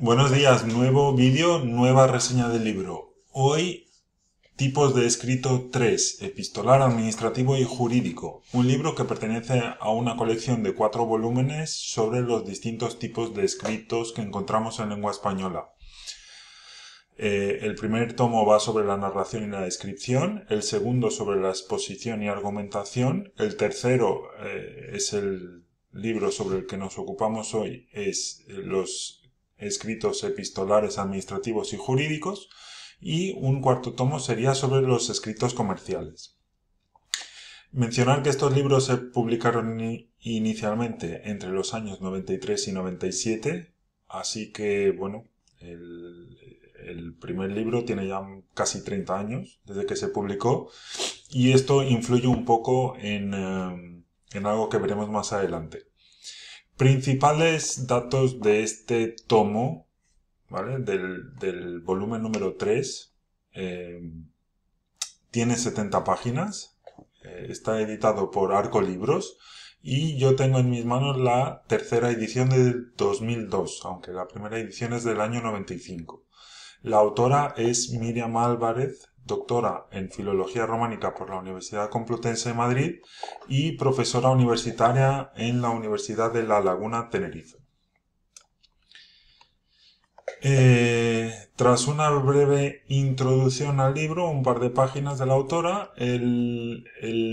Buenos días, nuevo vídeo, nueva reseña del libro. Hoy, tipos de escrito 3, epistolar, administrativo y jurídico. Un libro que pertenece a una colección de 4 volúmenes sobre los distintos tipos de escritos que encontramos en lengua española. El primer tomo va sobre la narración y la descripción, el segundo sobre la exposición y argumentación, el tercero es el libro sobre el que nos ocupamos hoy, es los escritos epistolares, administrativos y jurídicos, y un cuarto tomo sería sobre los escritos comerciales. Mencionar que estos libros se publicaron inicialmente entre los años 93 y 97, así que, bueno, el primer libro tiene ya casi 30 años desde que se publicó y esto influye un poco en algo que veremos más adelante. Principales datos de este tomo, ¿vale? Del volumen número 3, tiene 70 páginas, está editado por Arco Libros y yo tengo en mis manos la tercera edición del 2002, aunque la primera edición es del año 95. La autora es Miriam Álvarez, doctora en Filología Románica por la Universidad Complutense de Madrid y profesora universitaria en la Universidad de La Laguna, Tenerife. Tras una breve introducción al libro, un par de páginas de la autora, el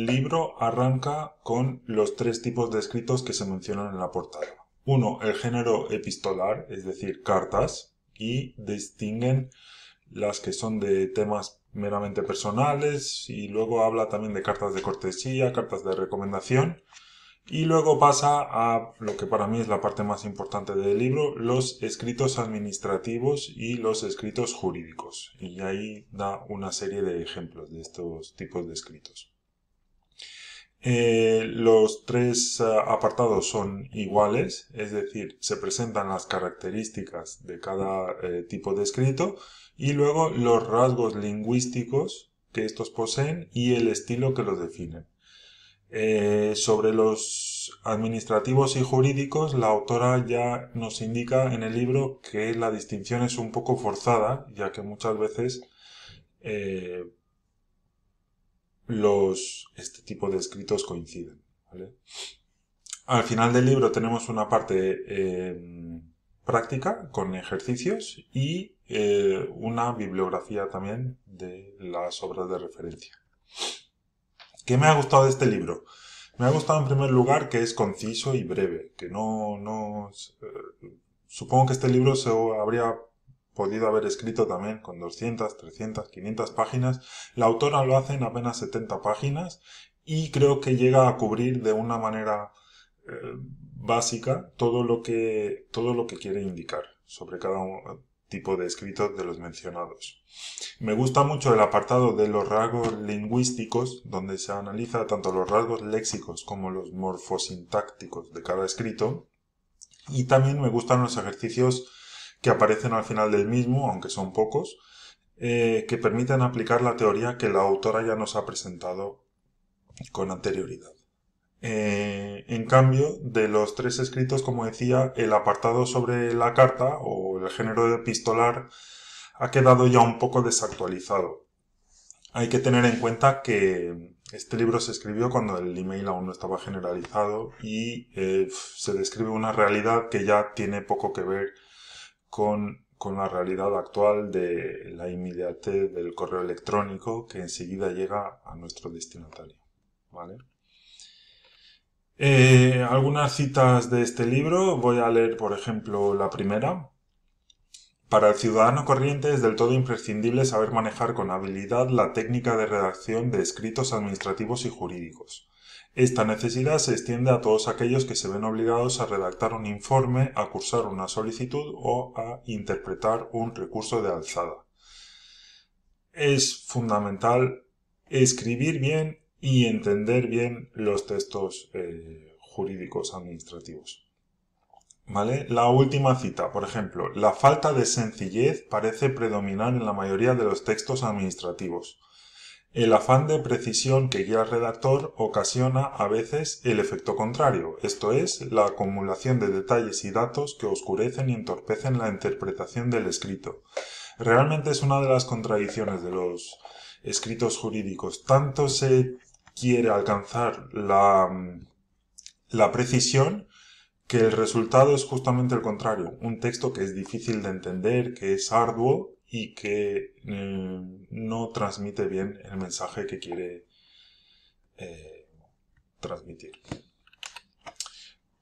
libro arranca con los 3 tipos de escritos que se mencionan en la portada. Uno, el género epistolar, es decir, cartas, y distinguen las que son de temas meramente personales, y luego habla también de cartas de cortesía, cartas de recomendación, y luego pasa a lo que para mí es la parte más importante del libro, los escritos administrativos y los escritos jurídicos. Y ahí da una serie de ejemplos de estos tipos de escritos. Los 3 apartados son iguales, es decir, se presentan las características de cada tipo de escrito y luego los rasgos lingüísticos que estos poseen y el estilo que los definen. Sobre los administrativos y jurídicos, la autora ya nos indica en el libro que la distinción es un poco forzada, ya que muchas veces eh, este tipo de escritos coinciden, ¿vale? Al final del libro tenemos una parte práctica con ejercicios y una bibliografía también de las obras de referencia. ¿Qué me ha gustado de este libro? Me ha gustado en primer lugar que es conciso y breve, que supongo que este libro se habría podido haber escrito también con 200, 300, 500 páginas. La autora lo hace en apenas 70 páginas y creo que llega a cubrir de una manera básica todo lo que quiere indicar sobre cada tipo de escritos de los mencionados. Me gusta mucho el apartado de los rasgos lingüísticos, donde se analiza tanto los rasgos léxicos como los morfosintácticos de cada escrito. Y también me gustan los ejercicios que aparecen al final del mismo, aunque son pocos, que permiten aplicar la teoría que la autora ya nos ha presentado con anterioridad. En cambio, de los 3 escritos, como decía, el apartado sobre la carta o el género epistolar ha quedado ya un poco desactualizado. Hay que tener en cuenta que este libro se escribió cuando el email aún no estaba generalizado y se describe una realidad que ya tiene poco que ver con la realidad actual de la inmediatez del correo electrónico que enseguida llega a nuestro destinatario, ¿vale? Algunas citas de este libro, voy a leer por ejemplo la primera. Para el ciudadano corriente es del todo imprescindible saber manejar con habilidad la técnica de redacción de escritos administrativos y jurídicos. Esta necesidad se extiende a todos aquellos que se ven obligados a redactar un informe, a cursar una solicitud o a interpretar un recurso de alzada. Es fundamental escribir bien y entender bien los textos jurídicos administrativos. ¿Vale? La última cita, por ejemplo, la falta de sencillez parece predominar en la mayoría de los textos administrativos. El afán de precisión que guía al redactor ocasiona a veces el efecto contrario, esto es, la acumulación de detalles y datos que oscurecen y entorpecen la interpretación del escrito. Realmente es una de las contradicciones de los escritos jurídicos. Tanto se quiere alcanzar la precisión que el resultado es justamente el contrario. Un texto que es difícil de entender, que es arduo y que no transmite bien el mensaje que quiere transmitir.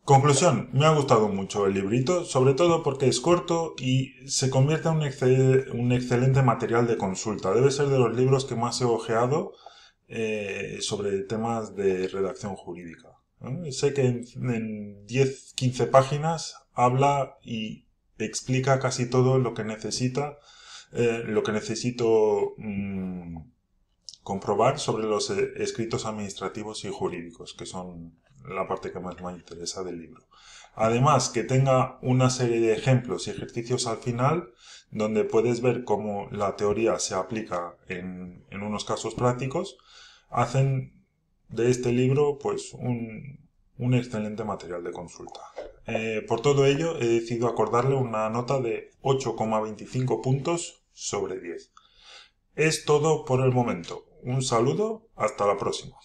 Conclusión, me ha gustado mucho el librito, sobre todo porque es corto y se convierte en un excelente material de consulta. Debe ser de los libros que más he hojeado sobre temas de redacción jurídica. Sé que en 10-15 páginas habla y explica casi todo lo que necesito comprobar sobre los escritos administrativos y jurídicos, que son la parte que más me interesa del libro. Además, que tenga una serie de ejemplos y ejercicios al final, donde puedes ver cómo la teoría se aplica en unos casos prácticos, hacen de este libro pues un excelente material de consulta. Por todo ello, he decidido acordarle una nota de 8,25 puntos sobre 10. Es todo por el momento. Un saludo, hasta la próxima.